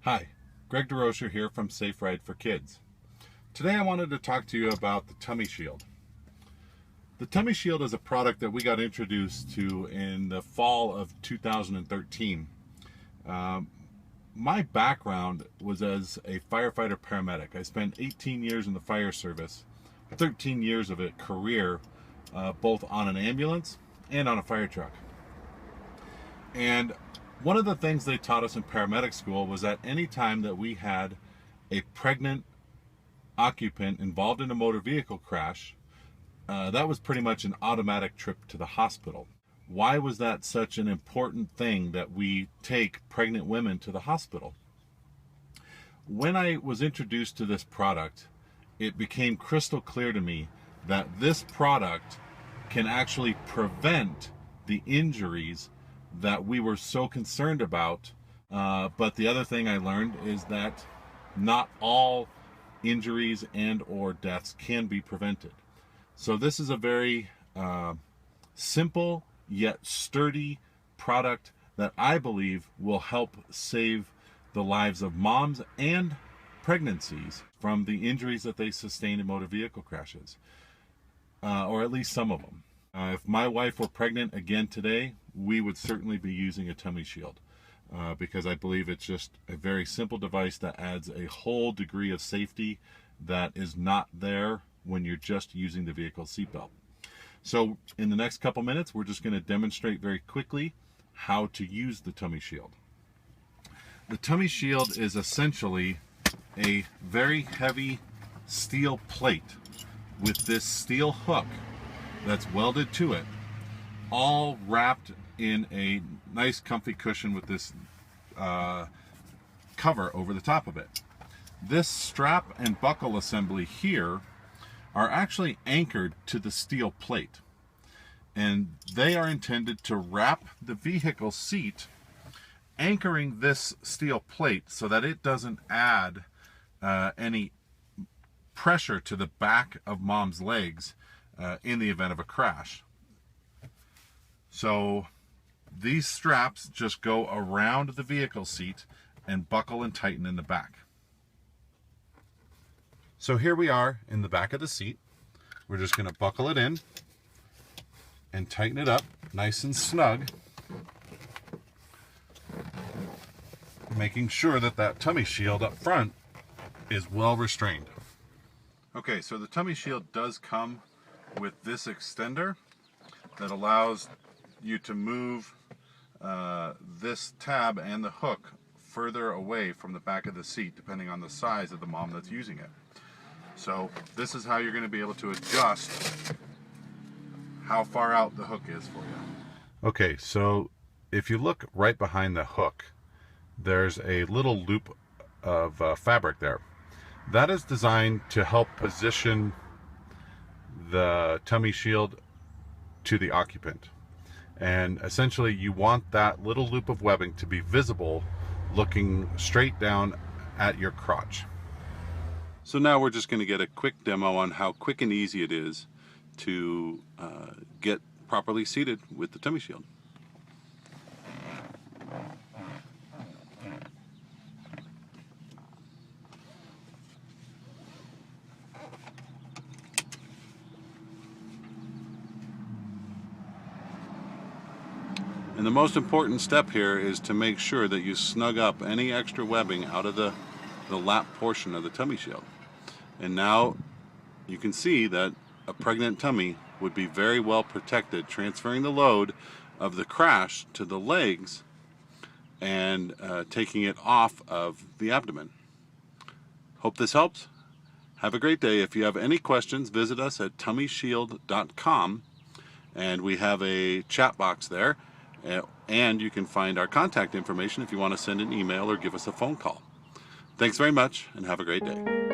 Hi, Greg DeRocher here from Safe Ride for Kids. Today I wanted to talk to you about the Tummy Shield. The Tummy Shield is a product that we got introduced to in the fall of 2013. My background was as a firefighter paramedic. I spent 18 years in the fire service, 13 years of a career both on an ambulance and on a fire truck. And one of the things they taught us in paramedic school was that any time that we had a pregnant occupant involved in a motor vehicle crash, that was pretty much an automatic trip to the hospital. Why was that such an important thing that we take pregnant women to the hospital? When I was introduced to this product, it became crystal clear to me that this product can actually prevent the injuries that we were so concerned about. But the other thing I learned is that not all injuries and or deaths can be prevented. So this is a very simple yet sturdy product that I believe will help save the lives of moms and pregnancies from the injuries that they sustain in motor vehicle crashes, or at least some of them. If my wife were pregnant again today, we would certainly be using a Tummy Shield because I believe it's just a very simple device that adds a whole degree of safety that is not there when you're just using the vehicle seatbelt. So in the next couple minutes, we're just going to demonstrate very quickly how to use the Tummy Shield. The Tummy Shield is essentially a very heavy steel plate with this steel hook that's welded to it, all wrapped in a nice comfy cushion with this cover over the top of it. This strap and buckle assembly here are actually anchored to the steel plate, and they are intended to wrap the vehicle seat, anchoring this steel plate so that it doesn't add any pressure to the back of mom's legs in the event of a crash. So these straps just go around the vehicle seat and buckle and tighten in the back. So here we are in the back of the seat. We're just going to buckle it in and tighten it up nice and snug, making sure that that tummy shield up front is well restrained. Okay, so the Tummy Shield does come with this extender that allows you to move this tab and the hook further away from the back of the seat depending on the size of the mom that's using it. So this is how you're going to be able to adjust how far out the hook is for you. Okay, so if you look right behind the hook, there's a little loop of fabric there. That is designed to help position the Tummy Shield to the occupant. And essentially you want that little loop of webbing to be visible looking straight down at your crotch. So now we're just going to get a quick demo on how quick and easy it is to get properly seated with the Tummy Shield. And the most important step here is to make sure that you snug up any extra webbing out of the lap portion of the Tummy Shield. And now you can see that a pregnant tummy would be very well protected, transferring the load of the crash to the legs and taking it off of the abdomen. Hope this helps. Have a great day. If you have any questions, visit us at tummyshield.com, and we have a chat box there. And you can find our contact information if you want to send an email or give us a phone call. Thanks very much, and have a great day.